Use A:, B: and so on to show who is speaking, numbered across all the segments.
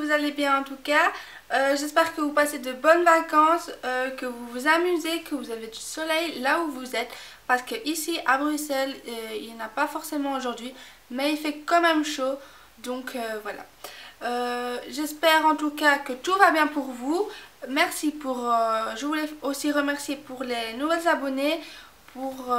A: vous allez bien en tout cas. J'espère que vous passez de bonnes vacances, que vous vous amusez, que vous avez du soleil là où vous êtes. Parce que ici à Bruxelles, il n'y en a pas forcément aujourd'hui, mais il fait quand même chaud. Donc voilà. J'espère en tout cas que tout va bien pour vous. Merci pour... je voulais aussi remercier pour les nouveaux abonnés, pour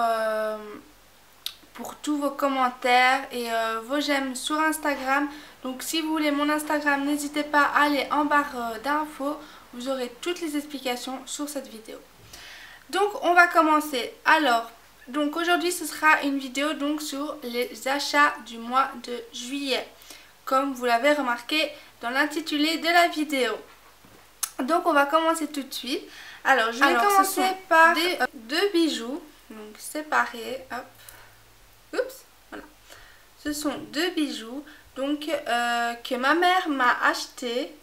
A: tous vos commentaires et vos j'aime sur Instagram. Donc si vous voulez mon Instagram, n'hésitez pas à aller en barre d'infos. Vous aurez toutes les explications sur cette vidéo. Donc on va commencer. Alors, donc aujourd'hui ce sera une vidéo donc sur les achats du mois de juillet. Comme vous l'avez remarqué dans l'intitulé de la vidéo. Donc on va commencer tout de suite. Alors je vais commencer par deux bijoux. Donc séparés. Hop. Oups, voilà. Ce sont deux bijoux donc que ma mère m'a acheté,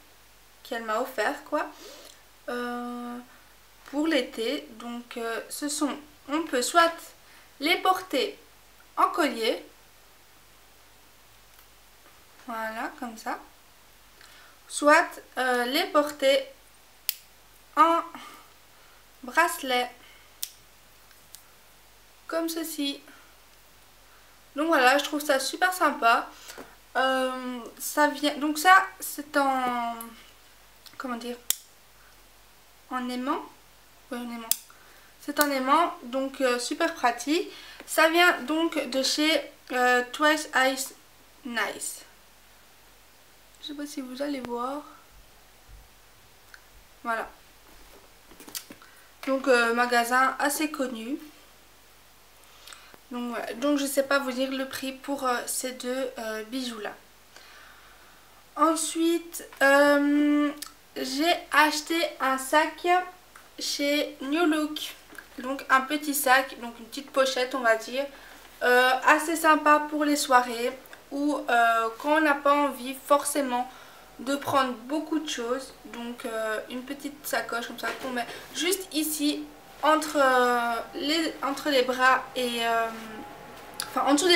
A: qu'elle m'a offert quoi, pour l'été. Donc on peut soit les porter en collier, voilà comme ça, soit les porter en bracelet comme ceci. Donc voilà, je trouve ça super sympa. Ça vient, donc ça c'est en, comment dire, en aimant. Oui, en aimant. C'est en aimant, donc super pratique. Ça vient donc de chez Twice Ice Nice. Je sais pas si vous allez voir. Voilà. Donc magasin assez connu. Donc voilà, donc je sais pas vous dire le prix pour ces deux bijoux là. Ensuite j'ai acheté un sac chez New Look. Donc un petit sac, donc une petite pochette on va dire, assez sympa pour les soirées ou quand on n'a pas envie forcément de prendre beaucoup de choses. Donc une petite sacoche comme ça qu'on met juste ici entre les bras et enfin en dessous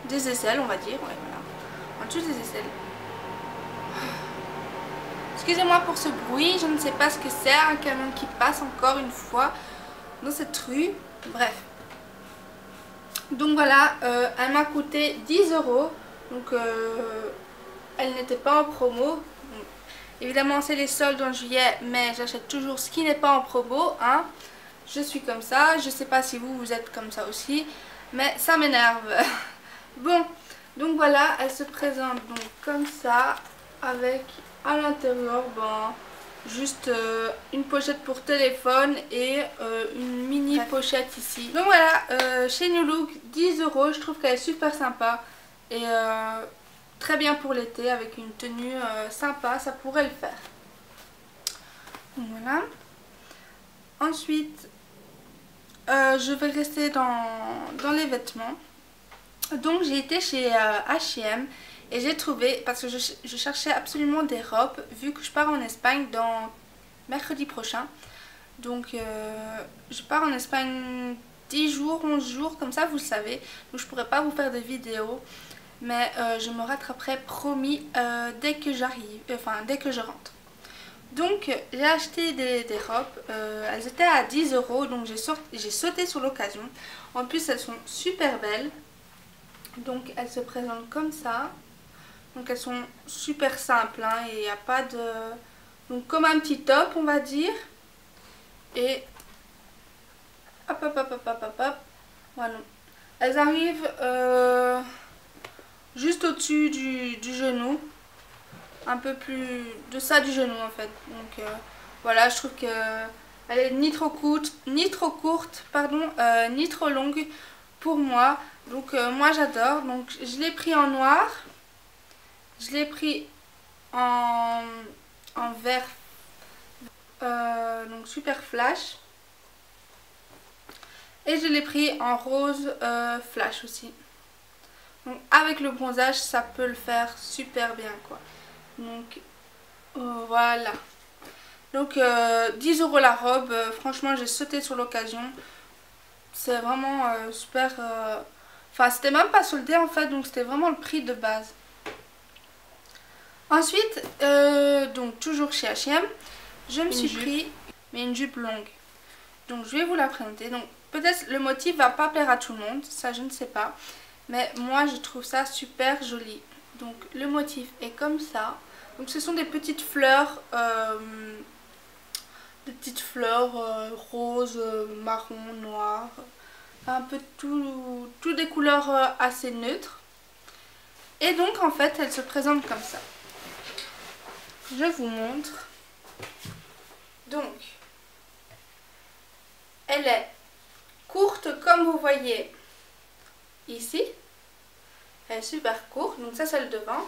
A: des aisselles on va dire, ouais, voilà, en dessous des aisselles. Excusez-moi pour ce bruit, je ne sais pas ce que c'est, un camion qui passe encore une fois dans cette rue, bref. Donc voilà, elle m'a coûté 10 €, donc elle n'était pas en promo. Évidemment c'est les soldes en juillet, mais j'achète toujours ce qui n'est pas en promo, hein. Je suis comme ça, je sais pas si vous êtes comme ça aussi, mais ça m'énerve. Bon, donc voilà, elle se présente donc comme ça, avec à l'intérieur, juste une pochette pour téléphone et une mini pochette ici. Donc voilà, chez New Look, 10 €, je trouve qu'elle est super sympa et très bien pour l'été avec une tenue sympa, ça pourrait le faire. Donc voilà. Ensuite, je vais rester dans les vêtements. Donc j'ai été chez H&M et j'ai trouvé, parce que je cherchais absolument des robes vu que je pars en Espagne dans mercredi prochain. Donc je pars en Espagne 10 jours, 11 jours comme ça vous le savez. Donc je pourrais pas vous faire de vidéos. Mais je me rattraperai promis dès que j'arrive, enfin dès que je rentre. Donc j'ai acheté des robes, elles étaient à 10 €, donc j'ai sauté sur l'occasion. En plus elles sont super belles. Donc elles se présentent comme ça. Donc elles sont super simples, hein, et il n'y a pas de... Donc comme un petit top on va dire. Et hop hop hop hop hop hop hop. Voilà. Elles arrivent... juste au-dessus du genou, un peu plus de ça du genou en fait. Donc voilà, je trouve que elle est ni trop courte, ni trop longue pour moi. Donc moi j'adore. Donc je l'ai pris en noir, je l'ai pris en vert, donc super flash, et je l'ai pris en rose flash aussi. Donc avec le bronzage ça peut le faire super bien quoi. Donc voilà. Donc 10 € la robe, franchement j'ai sauté sur l'occasion. C'est vraiment super. Enfin c'était même pas soldé en fait, donc c'était vraiment le prix de base. Ensuite, donc toujours chez H&M, je me suis pris une jupe longue. Donc je vais vous la présenter. Donc peut-être le motif va pas plaire à tout le monde, ça je ne sais pas. Mais moi je trouve ça super joli. Donc le motif est comme ça. Donc ce sont des petites fleurs, roses, marron, noir. Un peu tout des couleurs assez neutres. Et donc en fait elle se présente comme ça. Je vous montre. Donc elle est courte comme vous voyez ici. Elle est super courte, donc ça c'est le devant.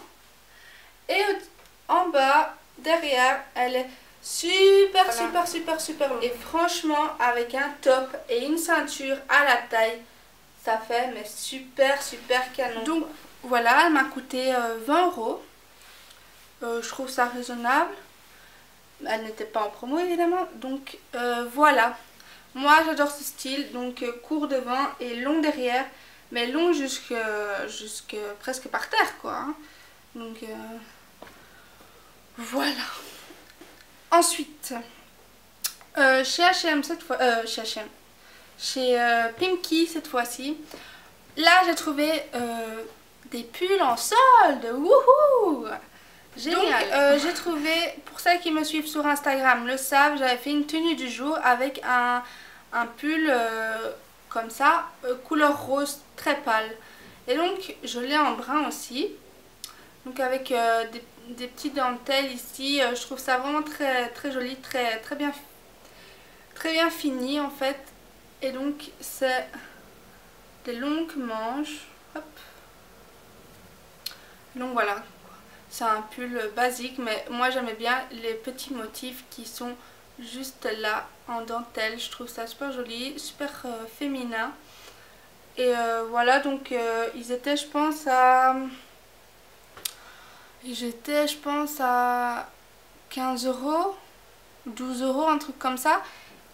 A: Et en bas, derrière, elle est super longue. Et franchement, avec un top et une ceinture à la taille, ça fait mais super canon. Donc voilà, elle m'a coûté 20 €. Je trouve ça raisonnable. Elle n'était pas en promo évidemment. Donc voilà. Moi j'adore ce style. Donc court devant et long derrière. Mais long jusque presque par terre quoi. Hein. Donc voilà. Ensuite, chez H&M cette fois. Chez Pimkie cette fois-ci. Là j'ai trouvé des pulls en solde. Wouhou! Génial. Donc j'ai trouvé, pour celles qui me suivent sur Instagram le savent, j'avais fait une tenue du jour avec un pull comme ça, couleur rose très pâle. Et donc je l'ai en brun aussi. Donc avec des petites dentelles ici, je trouve ça vraiment très joli, très bien fini en fait. Et donc c'est des longues manches. Hop. Donc voilà. C'est un pull basique, mais moi j'aimais bien les petits motifs qui sont juste là en dentelle. Je trouve ça super joli, super féminin. Et voilà, donc ils étaient je pense à 15 €, 12 €, un truc comme ça.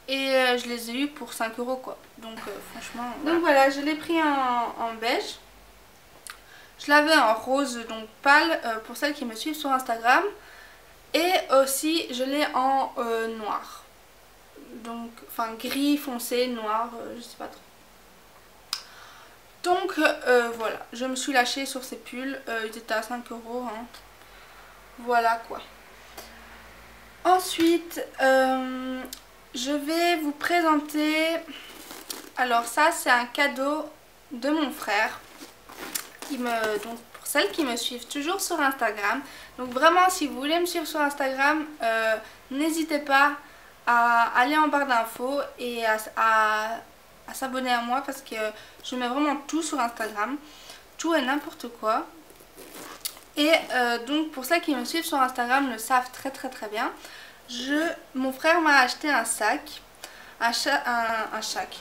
A: Et je les ai eu pour 5 € quoi. Donc franchement... Voilà. Donc voilà, je l'ai pris en beige. Je l'avais en rose donc pâle pour celles qui me suivent sur Instagram. Et aussi je l'ai en noir. Donc enfin gris foncé, noir, je sais pas trop. Donc voilà, je me suis lâchée sur ces pulls. Ils étaient à 5 €. Hein. Voilà quoi. Ensuite, je vais vous présenter... Alors ça c'est un cadeau de mon frère. Donc pour celles qui me suivent toujours sur Instagram, donc vraiment si vous voulez me suivre sur Instagram, n'hésitez pas à aller en barre d'infos et à s'abonner à moi parce que je mets vraiment tout sur Instagram, tout et n'importe quoi. Et donc pour celles qui me suivent sur Instagram le savent très bien, mon frère m'a acheté un sac, un sac,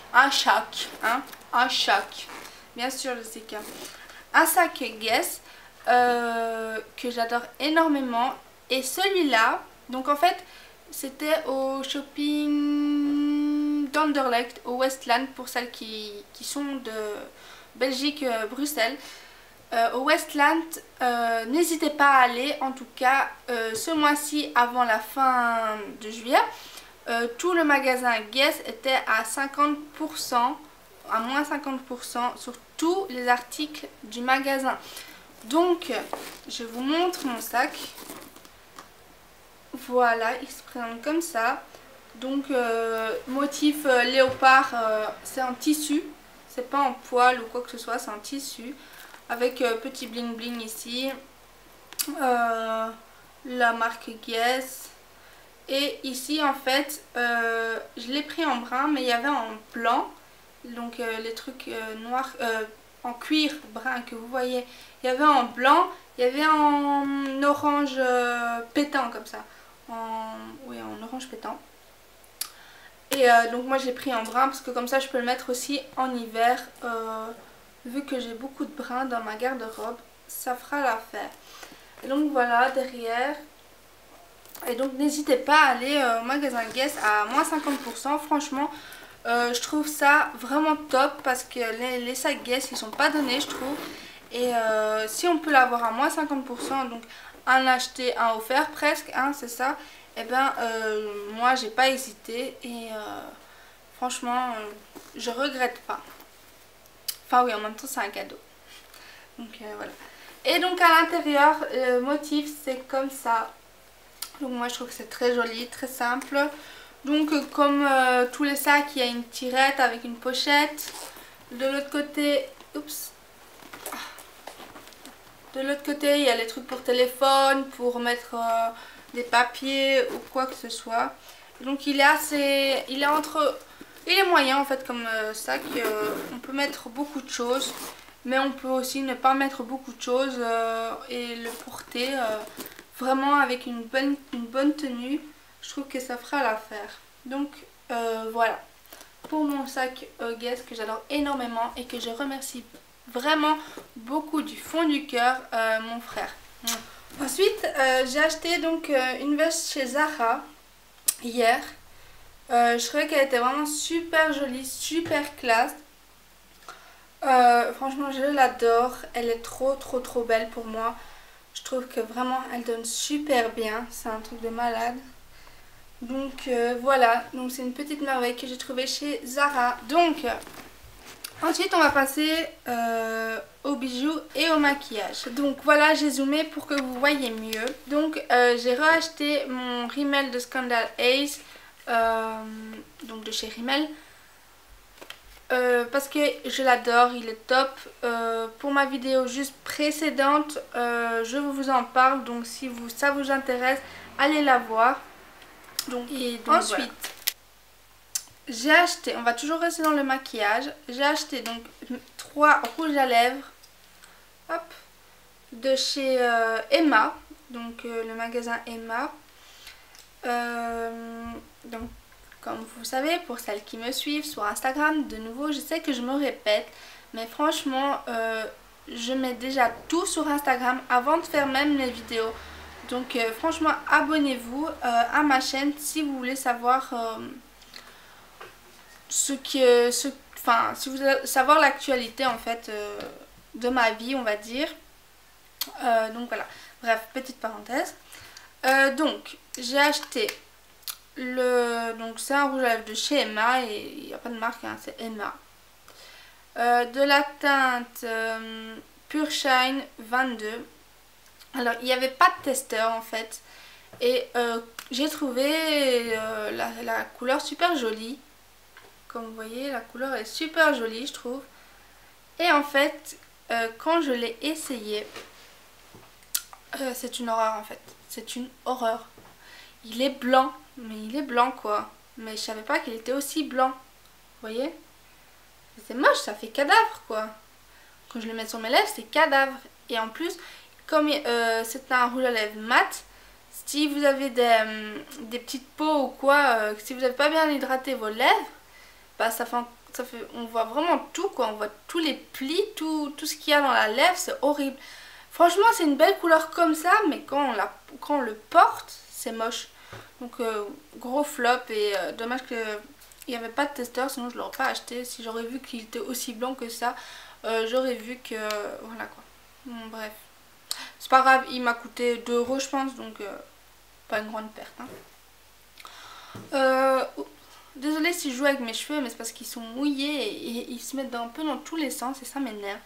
A: bien sûr Jessica. Un sac Guess que j'adore énormément. Et celui-là, donc en fait c'était au shopping d'Anderlecht au Westland pour celles qui sont de Belgique, Bruxelles. Au Westland, n'hésitez pas à aller, en tout cas ce mois-ci avant la fin de juillet. Tout le magasin Guess était à 50%, à moins 50% sur tous les articles du magasin. Donc je vous montre mon sac. Voilà, il se présente comme ça. Donc motif léopard, c'est en tissu, c'est pas en poil ou quoi que ce soit, c'est en tissu avec petit bling bling ici, la marque Guess. Et ici en fait je l'ai pris en brun, mais il y avait en blanc. Donc les trucs noirs en cuir brun que vous voyez, il y avait en blanc, il y avait en orange pétant comme ça, oui, en orange pétant. Et donc moi j'ai pris en brun parce que comme ça je peux le mettre aussi en hiver, vu que j'ai beaucoup de brun dans ma garde-robe, ça fera l'affaire. Et donc voilà derrière. Et donc n'hésitez pas à aller au magasin Guess à moins 50%, franchement. Je trouve ça vraiment top parce que les sacs Guess ils sont pas donnés je trouve. Et si on peut l'avoir à moins 50%, donc un acheté, un offert presque, hein, c'est ça. Et ben moi j'ai pas hésité et franchement je regrette pas. Enfin oui, en même temps c'est un cadeau. Donc voilà. Et donc à l'intérieur, le motif c'est comme ça. Donc moi je trouve que c'est très joli, très simple. Donc comme tous les sacs, il y a une tirette avec une pochette. De l'autre côté, oups. De l'autre côté, il y a les trucs pour téléphone, pour mettre des papiers ou quoi que ce soit. Donc il est assez, il est moyen en fait comme sac. On peut mettre beaucoup de choses, mais on peut aussi ne pas mettre beaucoup de choses et le porter vraiment avec une bonne tenue. Je trouve que ça fera l'affaire. Donc voilà pour mon sac Guess que j'adore énormément et que je remercie vraiment beaucoup du fond du cœur mon frère. Ensuite j'ai acheté donc une veste chez Zara hier. Je trouvais qu'elle était vraiment super jolie, super classe. Franchement je l'adore, elle est trop belle pour moi. Je trouve que vraiment elle donne super bien, c'est un truc de malade. Donc voilà, donc c'est une petite merveille que j'ai trouvée chez Zara. Donc ensuite on va passer aux bijoux et au maquillage. Donc voilà, j'ai zoomé pour que vous voyez mieux. Donc j'ai racheté mon rímel de Scandal Ace, donc de chez Rimmel. Parce que je l'adore, il est top. Pour ma vidéo juste précédente, je vous en parle. Donc si ça vous intéresse, allez la voir. Donc ensuite, voilà. J'ai acheté, on va toujours rester dans le maquillage. J'ai acheté donc 3 rouges à lèvres, hop, de chez Emma, donc le magasin Emma. Donc comme vous savez, pour celles qui me suivent sur Instagram, de nouveau, je sais que je me répète, mais franchement, je mets déjà tout sur Instagram avant de faire même les vidéos. Donc franchement, abonnez-vous à ma chaîne si vous voulez savoir si vous voulez savoir l'actualité en fait de ma vie, on va dire. Donc voilà, bref, petite parenthèse. Donc j'ai acheté donc c'est un rouge à lèvres de chez Emma et il n'y a pas de marque, hein, c'est Emma. De la teinte Pure Shine 22. Alors il n'y avait pas de testeur en fait et j'ai trouvé la couleur super jolie. Comme vous voyez, la couleur est super jolie je trouve. Et en fait quand je l'ai essayé, c'est une horreur en fait. C'est une horreur. Il est blanc, mais il est blanc quoi. Mais je savais pas qu'il était aussi blanc. Vous voyez? C'est moche, ça fait cadavre quoi. Quand je le mets sur mes lèvres, c'est cadavre. Et en plus, comme c'est un rouge à lèvres mat, si vous avez des petites peaux ou quoi, si vous n'avez pas bien hydraté vos lèvres, bah on voit vraiment tout quoi. On voit tous les plis, tout ce qu'il y a dans la lèvre, c'est horrible. Franchement, c'est une belle couleur comme ça, mais quand on le porte, c'est moche. Donc gros flop et dommage qu'il n'y avait pas de testeur, sinon je ne l'aurais pas acheté. Si j'aurais vu qu'il était aussi blanc que ça, j'aurais vu que voilà quoi. Bon, bref, c'est pas grave, il m'a coûté 2 € je pense, donc pas une grande perte, hein. Désolée si je joue avec mes cheveux, mais c'est parce qu'ils sont mouillés et ils se mettent un peu dans tous les sens et ça m'énerve.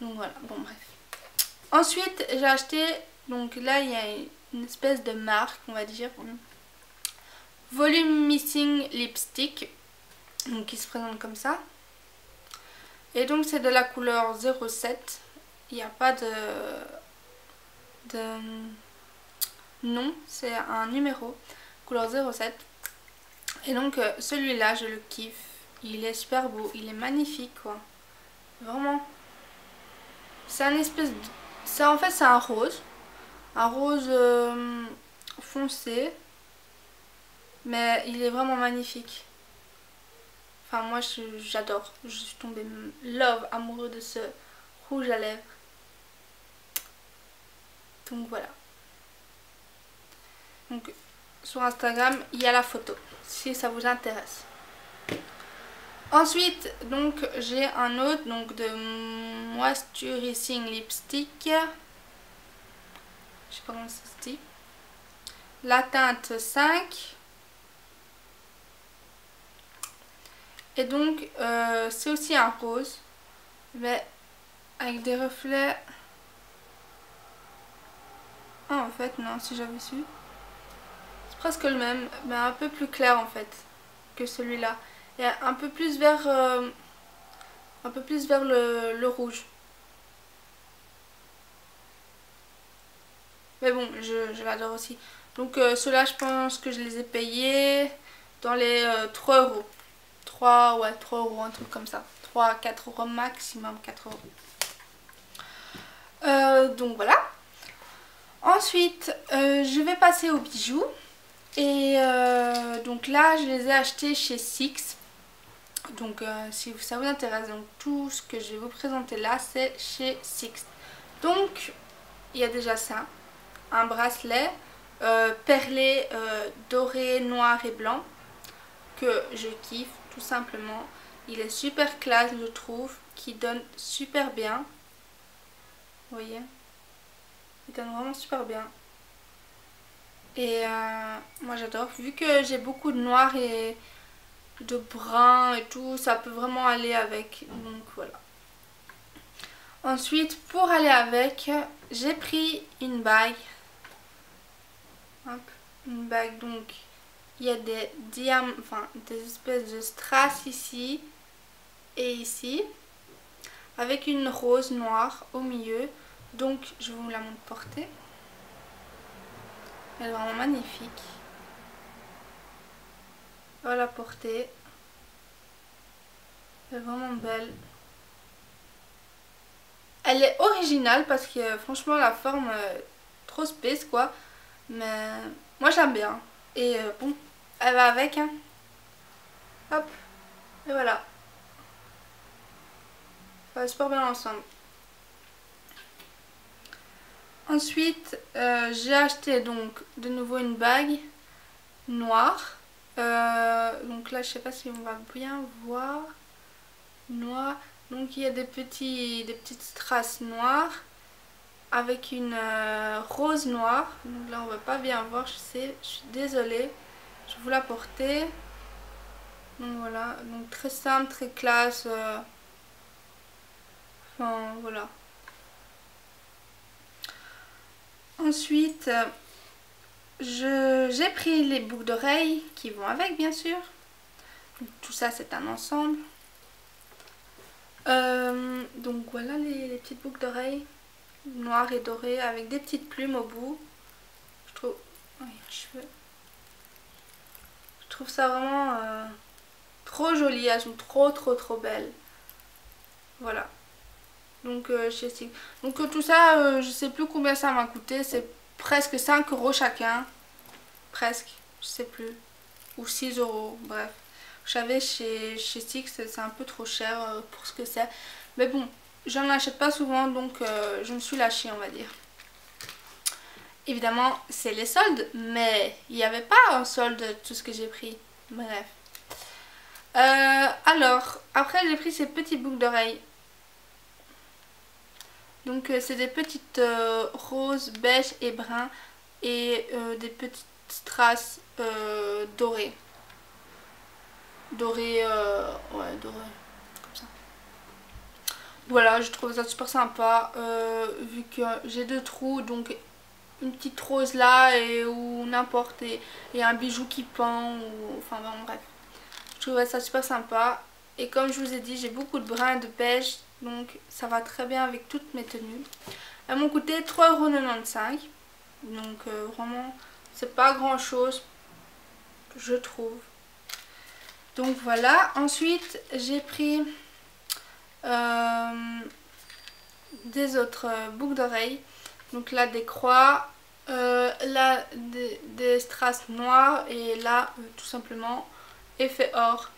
A: Donc voilà, bon bref. Ensuite j'ai acheté, donc là il y a une espèce de marque on va dire, Volume Missing Lipstick, donc qui se présente comme ça. Et donc c'est de la couleur 07, il n'y a pas de nom, c'est un numéro, couleur 07. Et donc celui-là je le kiffe, il est super beau, il est magnifique quoi, vraiment. C'est un espèce de... en fait c'est un rose foncé, mais il est vraiment magnifique. Enfin moi j'adore, je suis tombée amoureux de ce rouge à lèvres. Donc voilà. Donc sur Instagram il y a la photo si ça vous intéresse. Ensuite donc j'ai un autre donc de Moisturizing Lipstick. je sais pas comment ça se dit. La teinte 5. Et donc c'est aussi un rose, mais avec des reflets. Ah en fait non, si j'avais su. C'est presque le même, mais un peu plus clair en fait que celui-là. Et un peu plus vers le rouge. Mais bon, je l'adore aussi. Donc ceux-là, je pense que je les ai payés dans les 3 euros. 3, ouais, 3 euros, un truc comme ça. 3 à 4 euros maximum, 4 euros. Donc voilà. Ensuite, je vais passer aux bijoux. Et donc là, je les ai achetés chez Six. Donc si ça vous intéresse, donc tout ce que je vais vous présenter là, c'est chez Six. Donc, il y a déjà ça. Un bracelet perlé doré, noir et blanc que je kiffe tout simplement. Il est super classe, je trouve, qui donne super bien. Vous voyez, il donne vraiment super bien. Et moi j'adore, vu que j'ai beaucoup de noir et de brun et tout, ça peut vraiment aller avec. Donc voilà. Ensuite, pour aller avec, j'ai pris une bague. Hop, une bague, donc il y a des diamants, enfin des espèces de strass ici et ici, avec une rose noire au milieu. Donc je vais vous la montre portée. Elle est vraiment magnifique. Voilà, portée. Elle est vraiment belle. Elle est originale parce que franchement la forme trop space quoi. Mais moi j'aime bien. Et bon, elle va avec hein. Hop. Et voilà. Ça va super bien ensemble. Ensuite j'ai acheté donc de nouveau une bague noire. Donc là je sais pas si on va bien voir. Noir. Donc il y a des petites strass noires avec une rose noire. Donc là on va pas bien voir, je sais, je suis désolée. Je vais vous la porter. Donc voilà, donc très simple, très classe. Enfin voilà. Ensuite, j'ai pris les boucles d'oreilles qui vont avec bien sûr. Donc, tout ça c'est un ensemble. Donc voilà les petites boucles d'oreilles noires et dorées avec des petites plumes au bout. Je trouve, oui, je trouve ça vraiment trop joli, elles sont trop belles. Voilà. Donc chez Six. Donc tout ça, je sais plus combien ça m'a coûté, c'est presque 5 euros chacun. Presque, je sais plus. Ou 6 euros, bref. Je savais chez Six c'est un peu trop cher pour ce que c'est. Mais bon, j'en achète pas souvent donc je me suis lâchée on va dire. Évidemment c'est les soldes, mais il n'y avait pas en solde tout ce que j'ai pris. Bref. Alors, après j'ai pris ces petits boucles d'oreilles. Donc c'est des petites roses, beige et brun. Et des petites strass dorées. Dorées, ouais dorées. Comme ça. Voilà, je trouve ça super sympa. Vu que j'ai 2 trous, donc une petite rose là et ou n'importe et un bijou qui pend ou enfin bon, bref, je trouvais ça super sympa. Et comme je vous ai dit, j'ai beaucoup de brun et de beige, donc ça va très bien avec toutes mes tenues. Elles m'ont coûté 3,95 €, donc vraiment c'est pas grand chose je trouve. Donc voilà. Ensuite j'ai pris des autres boucles d'oreilles. Donc là des croix, là des strass noirs et là tout simplement effet or.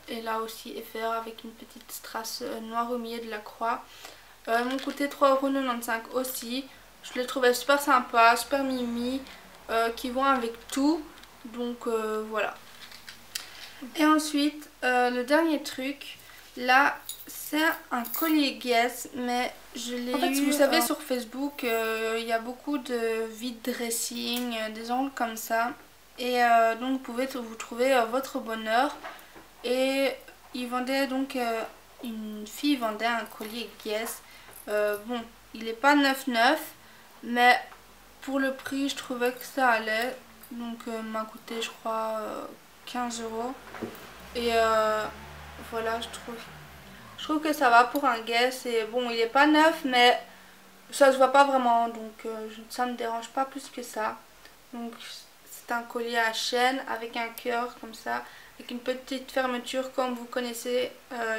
A: Et là aussi effet or avec une petite strass noire au milieu de la croix. Elles m'ont coûté 3,95 € aussi. Je les trouvais super sympa, super mimi, qui vont avec tout. Donc voilà. Et ensuite le dernier truc, là c'est un collier Guess, mais Je l'ai
B: En fait,
A: eu, vous savez, sur Facebook, il y a beaucoup de vide dressing, des ongles comme ça. Et donc vous pouvez vous trouver votre bonheur. Et ils vendaient donc, une fille vendait un collier Guess. Bon, il n'est pas neuf neuf, mais pour le prix, je trouvais que ça allait. Donc m'a coûté, je crois, 15 euros. Et voilà, je trouve que ça va pour un Guess. Et bon, il est pas neuf, mais ça se voit pas vraiment. Donc ça me dérange pas plus que ça. Donc c'est un collier à chaîne avec un cœur comme ça, avec une petite fermeture comme vous connaissez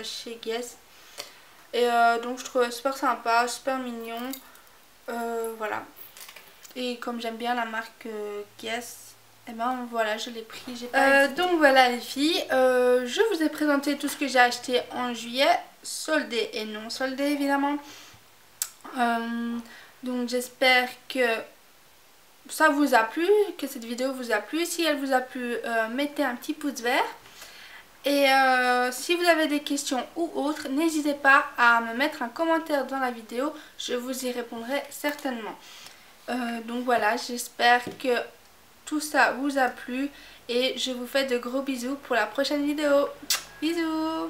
A: chez Guess. Et donc je trouve super sympa, super mignon. Voilà. Et comme j'aime bien la marque Guess, et ben voilà, je l'ai pris. J'ai pas donc voilà les filles, je vous ai présenté tout ce que j'ai acheté en juillet, soldé et non soldé évidemment. Donc j'espère que ça vous a plu, que cette vidéo vous a plu. Si elle vous a plu, mettez un petit pouce vert. Et si vous avez des questions ou autres, n'hésitez pas à me mettre un commentaire dans la vidéo, je vous y répondrai certainement. Donc voilà, j'espère que tout ça vous a plu et je vous fais de gros bisous pour la prochaine vidéo. Bisous!